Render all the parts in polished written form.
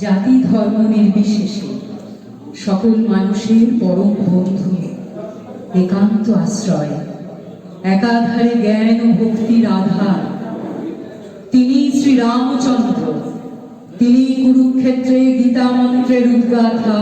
জাতি ধর্ম নির্বিশেষে সকল মানুষের পরম বন্ধু, একান্ত আশ্রয়, একাধারে জ্ঞান ও ভক্তির আধার। তিনি শ্রীরামচন্দ্র, তিনি কুরুক্ষেত্রে গীতা মন্ত্রের উদ্গাথা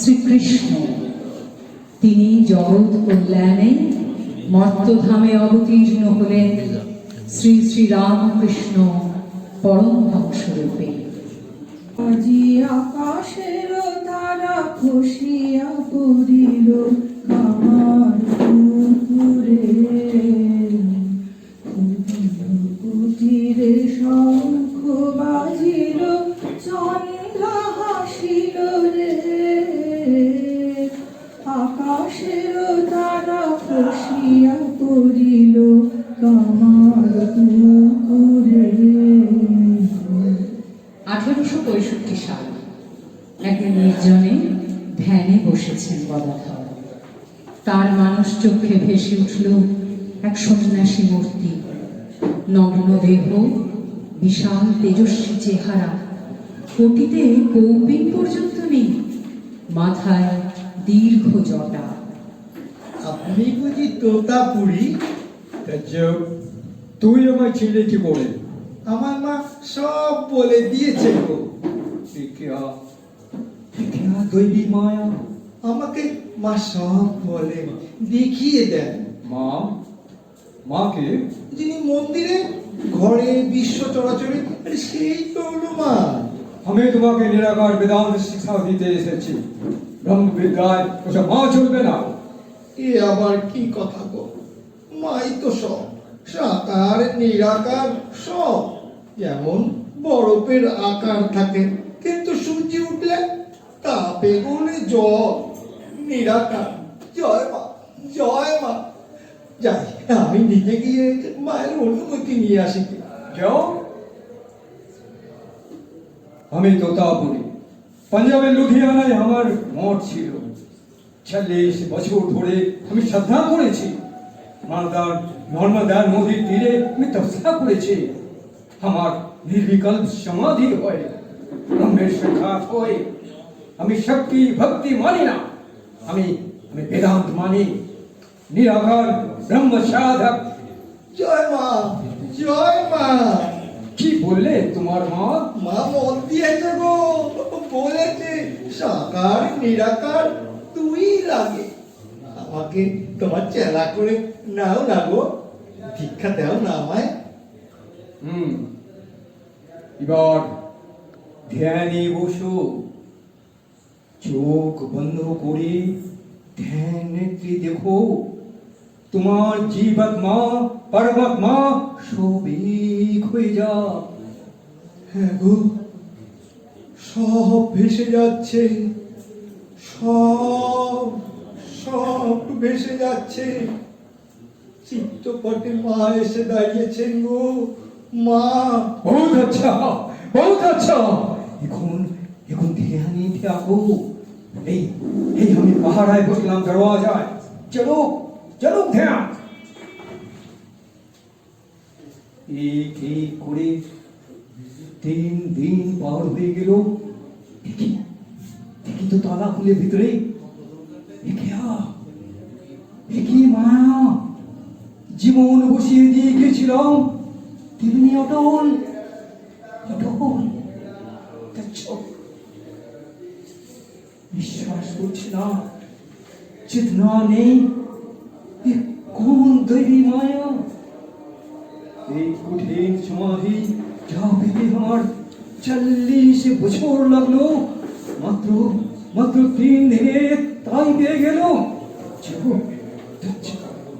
শ্রীকৃষ্ণ। তিনি জগৎ কল্যাণে মর্তধামে অবতীর্ণ হলেন শ্রী শ্রী রামকৃষ্ণ পরমহংসরূপে। আজি আকাশের তারা খসিয়া পড়িল আমার পুকুরে, কুটিরে শঙ্খ বাজিল চন্দ্র হাসিল রে। আকাশের তারা খসিয়া পড়িল আমার পুকুরে। 1865 সাল একদিন নির্জনে ধ্যানে বসেছেন গদাধর। তার মানস চোখে ভেসে উঠল এক সন্ন্যাসী মূর্তি, নগ্ন দেহ, বিশাল তেজস্বী চেহারা, কোটিতে কৌপিন পর্যন্ত নেই, মাথায় দীর্ঘ জটা। আপনি বুঝি তোতাপুরি? তুই আমায় ছেলে কি করে? আমার মা সব বলে দিয়েছে গো। দৈবী মায়া আমাকে মা সব বলে দেখিয়ে দেন। মা? মাকে? যিনি মন্দিরে ঘরে বিশ্ব চরাচরে, সেই তো হনুমান। আমি তোমাকে নিরাকার বেদান্ত শিক্ষা দিতে এসেছি, ব্রহ্ম বিদ্যায় ওসব মা চলবে না। এ আবার কি কথা গো? মাই তো সব, সাকার নিরাকার সব। যেমন বরফের আকার থাকে, কিন্তু সূর্য উঠলে তাপে গলে জল, নিরাকার। জয় মা, জয় মা। যাই, আমি নিজে গিয়ে মায়ের অনুমতি নিয়ে আসি। যাও। আমি তোতাপুরি, পাঞ্জাবের লুধিয়ানায় আমার মঠ ছিল। 40 বছর ধরে আমি শ্রদ্ধা করেছি। নর্মদার নদীর তীরে আমি তপস্যা করেছি। আমার নির্বিকল্প সমাধি হয়, ব্রহ্মের সাক্ষাৎ হয়। আমি শক্তি ভক্তি মানি না, আমি বেদান্ত মানি, নিরাকার ব্রহ্ম সাধক। জয় মা, জয় মা। কি বললে তোমার মা? মা মত দিয়েছে গো, বলেছে সাকার নিরাকার তুই লাগে। আমাকে তোমার চেলা করে নাও না গো, দীক্ষা দাও না আমায়। এবার ধ্যানে বসো, চোখ বন্ধ করে ধ্যান নেত্রে দেখো, তোমার জীবাত্মা পরমাত্মা সব এক হয়ে যা। হ্যাঁ গো, সব ভেসে যাচ্ছে, সব সব ভেসে যাচ্ছে। চিত্তপটে মা এসে দাঁড়িয়েছেন গো। মা, বহুত আচ্ছা, বহুত আচ্ছা। এখন ধ্যানে থাকো। এই আমি পাহাড়ায় বসলাম দরওয়াজায়। চলো চলো ধ্যান। এক এক করে 3 দিন পার হয়ে গেল। দেখি তো তালা খুলে ভিতরে। কি মায়া! জীবন বসিয়ে দিয়ে গিয়েছিলাম, তেমনি অটল অটল। বিশ্বাস করছি না, চেতনা নেই। কোন দৈবী মায়া! এই কঠিন সমাধি যা পেতে আমার 40 বছর লাগলো, মাত্র 3 দিনে তাই পেয়ে গেল।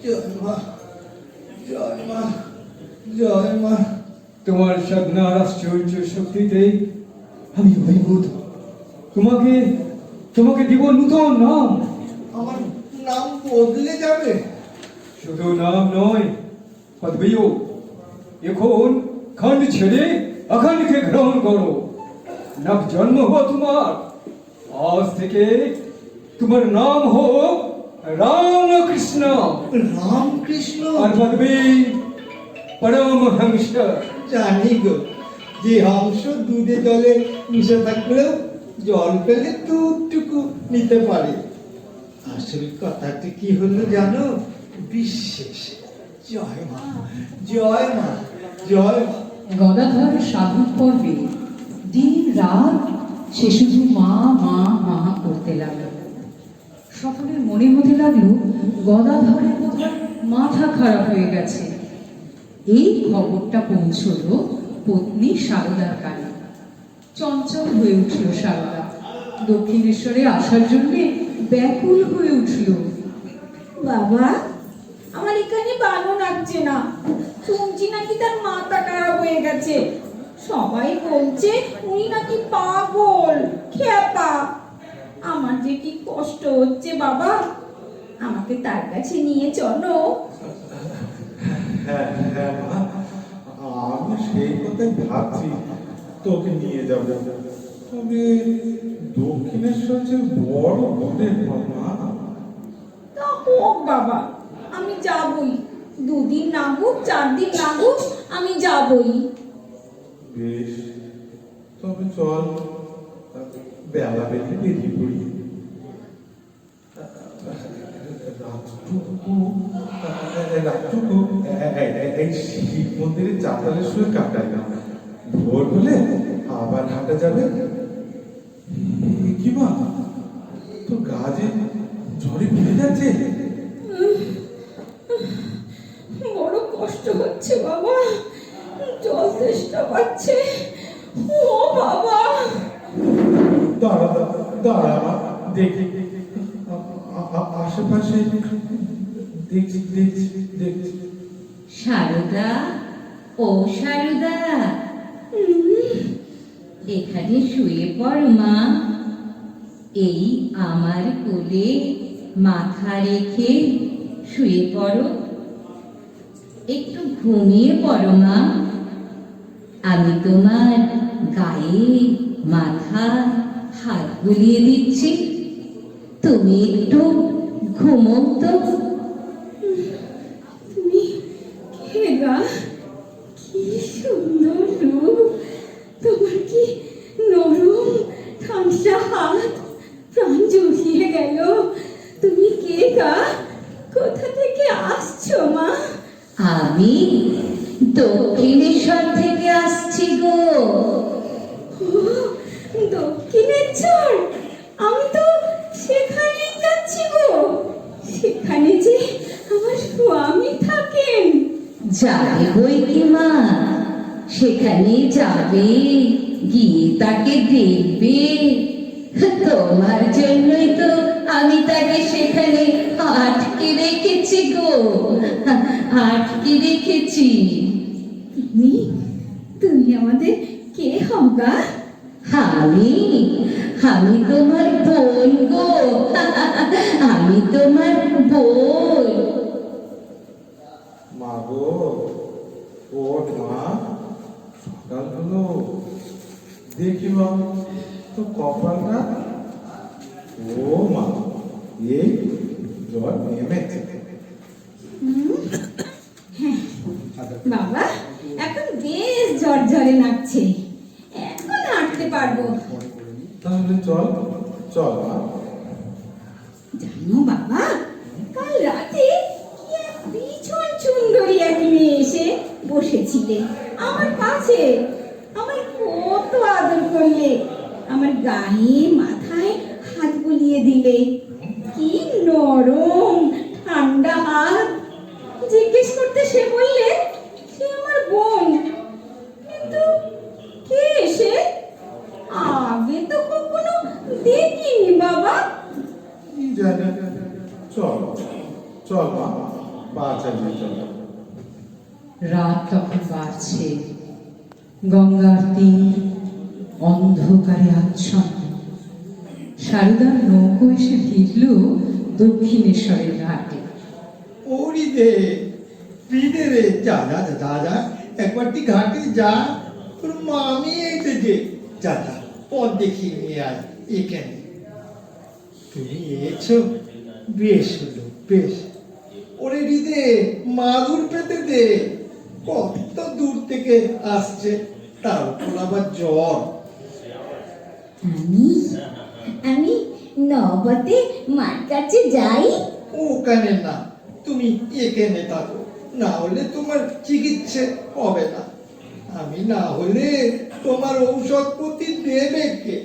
জয় মা, জয় মা। জয় মা। তোমার সাধনার আশ্চর্য শক্তিতে আমি অভিভূত। তোমাকে তোমাকে দিব নূতন নাম। আমার নাম বদলে যাবে? শুধু নাম নয়, পদবিও। এখন খণ্ড ছেড়ে অখণ্ডকে গ্রহণ করো। নব জন্ম হো তোমার। আজ থেকে তোমার নাম হোক রামকৃষ্ণ। রামকৃষ্ণ? আর পদবী পরমহংস। জানি গো, যে হংস দুধে জলে মিশে থাকলেও জল পেলে দুধটুকু নিতে পারে। আসল কথাটি কি হলো জানো? বিশ্বাস। জয় মা, জয় মা, জয় মা। গদাধর সাধন পর্বে দিন রাত সে শুধু মা মা মা করতে লাগলো। সকলের মনে হতে লাগলো গদাধরের বোধহয় মাথা খারাপ হয়ে গেছে। এই খবরটা পৌঁছলো পত্নী সারদার কানে। চঞ্চল হয়ে উঠল সারদা। দক্ষিণেশ্বরে আসার জন্য ব্যাকুল হয়ে উঠল। বাবা, আমার এখানে ভালো লাগছে না। শুনছি নাকি তার মাথা খারাপ হয়ে গেছে। সবাই বলছে উনি নাকি পাগল, খেপা। আমার যে কি কষ্ট হচ্ছে বাবা, আমাকে তার কাছে নিয়ে চলো। হ্যাঁ হ্যাঁ মা, আমি সেই কথাই ভাবছি তোকে নিয়ে যাব। তবে দক্ষিণেশ্বর যে বড় বনের মা। তা হোক বাবা, আমি যাবই। 2 দিন লাগুক, 4 দিন লাগুক, আমি যাবই। বেশ, তবে চল, বেলা বেলা বেরিয়ে পড়ি। রাতটুকু এই শিব মন্দিরের চাতালের শুয়ে কাটাই না। ভোর হলে আবার হাঁটা যাবে। কি মা, তো গাছে ঝড়ে ভিজে যাচ্ছে। বড় কষ্ট হচ্ছে বাবা, জল তেষ্টা পাচ্ছে। ও বাবা, দাঁড়া দাঁড়া মা, দেখি আশেপাশে দেখছি দেখছি দেখছি। সারদা, ও সারদা, এখানে শুয়ে পড় মা। এই আমার কোলে মাথা রেখে শুয়ে পড়ো। একটু ঘুমিয়ে পড়ো মা। আমি তোমার গায়ে মাথা হাত বুলিয়ে দিচ্ছি। তুমি একটু ঘুমো তো। তুমি কে গা? কি সুন্দর রূপ তোমার, কি নরম ঠান্ডা হাত, প্রাণ জড়িয়ে গেল। তুমি কে গা? কোথা থেকে আসছো মা? আমি দক্ষিণেশ্বর থেকে আসছি গো। ও, দক্ষিণেশ্বর? আমি তো সেখানেই যাচ্ছি গো। সেখানে যে আমার স্বামী থাকেন। যাবে বই কি মা, সেখানে যাবে, গিয়ে তাকে দেখবে। তোমার জন্যই তো আমি তাকে সেখানে আটকে রেখেছি গো, আটকে রেখেছি। তুমি আমাদের কে হবা? আমি আমি তোমার বোন গো, আমি তোমার বোন। মা গো, ওঠ মা, সকাল হলো। দেখি মা তো কপালটা। ও মা, এই জল নেমেছে। বাবা, এখন বেশ ঝরঝরে লাগছে। এখন হাঁটতে পারবো। তাহলে চল চল মা। জানো বাবা, কাল রাতে কি এক ভীষণ সুন্দরী এক মেয়ে এসে বসেছিলে আমার কাছে। আমার কত আদর করলে, আমার গায়ে মাথায় হাত বুলিয়ে দিলে। কি নরম ঠান্ডা হাত। জিজ্ঞেস করতে সে বললে সে আমার বোন। কিন্তু কে সে? আগে তো কখনো দেখিনি বাবা। কি জানি, চল চল মা, পা চালিয়ে চল। বাবা, এখন বেশ ঝরঝরে লাগছে। এখন হাঁটতে পারবো। তাহলে চল চল মা। জানো বাবা, কাল রাতে কি এক ভীষণ সুন্দরী এক মেয়ে এসে বসেছিলে আমার কাছে। আমার গায়ে মাথায় হাত বুলিয়ে দিলে। কি নরম ঠান্ডা হাত। জিজ্ঞেস করতে সে বললে সে আমার বোন। কিন্তু কে সে? আগে তো কখনো দেখিনি বাবা। চল চল রাত তখন বাড়ছে, গঙ্গার তীর অন্ধকারে আচ্ছন্ন। সারদার নৌকো এসে ভিড়ল দক্ষিণেশ্বরের ঘাটে। ওরি দে বিদে রে, যা যা যা যা যা, একবার তুই ঘাটে যা, তোর মামি এসেছে, যা যা পথ দেখিয়ে নিয়ে আয় এখানে। তুমি এসো, বেশ হলো বেশ। ওরে হৃদে মাদুর পেতে দে, কত দূর থেকে আসছে, তার উপর আবার জ্বর। আমি আমি নবতে মার কাছে যাই। ওখানে না, তুমি এখানে থাকো, না হলে তোমার চিকিৎসা হবে না। আমি না হলে তোমার ঔষধপতি দেবে কে?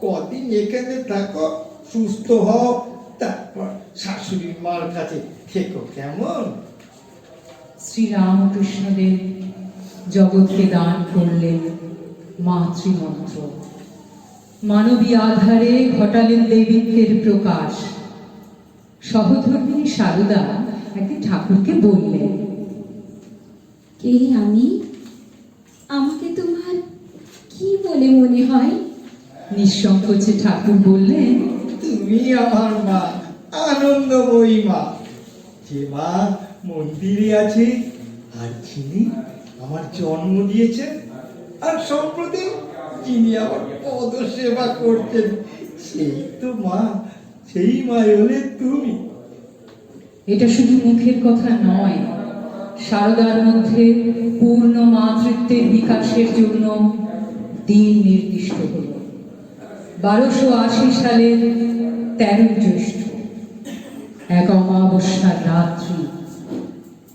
কদিন এখানে থাকো, সুস্থ হও, তারপর শাশুড়ির মার কাছে থেকো, কেমন? শ্রীরামকৃষ্ণদেব জগৎকে দান করলেন মাতৃমন্ত্র। মানবী আধারে ঘটালেন দেবীত্বের প্রকাশ। সহধর্মিণী সারদা একদিন ঠাকুরকে বললেন, কে আমি? আমাকে তোমার কি বলে মনে হয়? নিঃসংকোচে ঠাকুর বললেন, তুমি আমার মা, আনন্দময়ী মা, যে মা মন্দিরে আছে, আর যিনি আমার জন্ম দিয়েছেন, আর সম্প্রতি যিনি আমার পদ সেবা করছেন, সেই তো মা, সেই মা হলে তুমি। এটা শুধু মুখের কথা নয়, সারদার মধ্যে পূর্ণ মাতৃত্বের বিকাশের জন্য দিন নির্দিষ্ট হল। 1280 সালের 13 জ্যৈষ্ঠ, এক অমাবস্যার রাত্রি,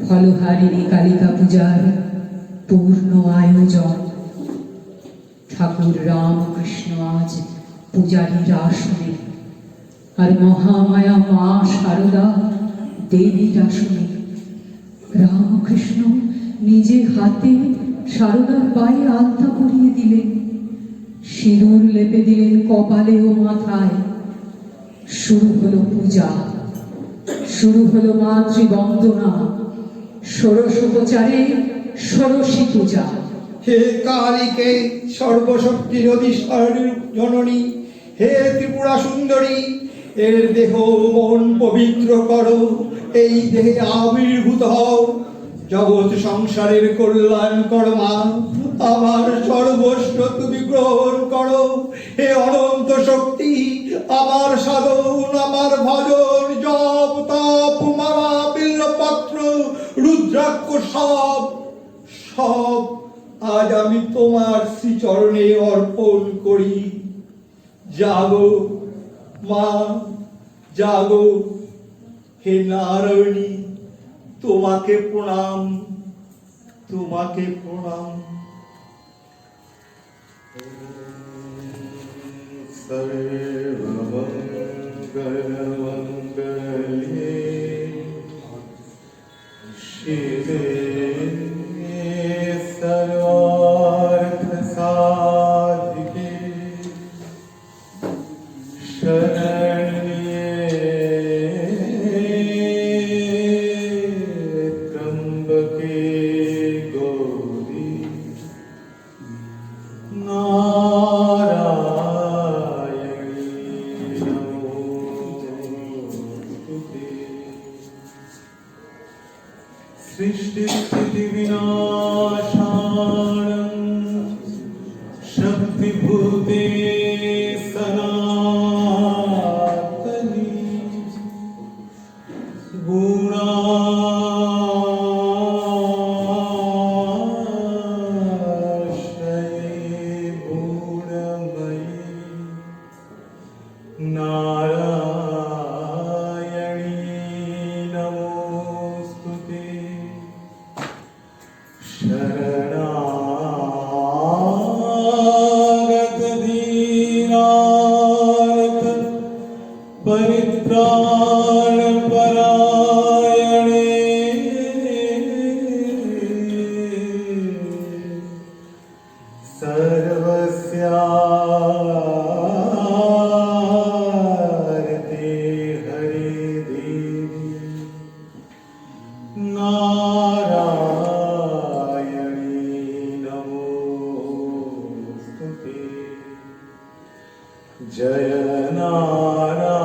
ফলহারিণী কালিকা পূজার পূর্ণ আয়োজন। ঠাকুর রামকৃষ্ণ আজ পূজারীর আসনে, আর মহামায়া মা সারদা দেবীর আসনে। রামকৃষ্ণ নিজে হাতে সারদার পায়ে আলতা পরিয়ে দিলেন, সিঁদুর লেপে দিলেন কপালে ও মাথায়। শুরু হলো পূজা, শুরু হলো মাতৃবন্দনা, ষোড়শোপচারে ষোড়শী পূজা। হে কালীকে সর্বশক্তির অধীশ্বর জননী, হে ত্রিপুরা সুন্দরী, এর দেহ মন পবিত্র করো, এই দেহে আবির্ভূত হও, জগৎ সংসারের কল্যাণ করো মা, আমার সর্বস্ব তুমি গ্রহণ করো। হে অনন্ত শক্তি, আমার সাধন, আমার ভজন, জপ তপ মালা বিল্লপত্র রুদ্রাক্ষ সব সব আজ আমি তোমার শ্রীচরণে অর্পণ করি। জাগো মা, জাগো। হে নারায়ণী, তোমাকে প্রণাম, তোমাকে প্রণাম। সর্বমঙ্গলমঙ্গলে শিবে सर्वार्थसाधिके शरण्ये त्र्यंबके गौरी नारायणी नमोस्तुते। सृष्टिस्थितिविनाशानं शक्तिभूते सनातनी गुणाश्रये गुणमयी नारायणी नमोस्तुते। शरणागत दीनार्थ परित्राण परायणे सर्वस्यार्थे हरे देवी नारायणी নারায়ণ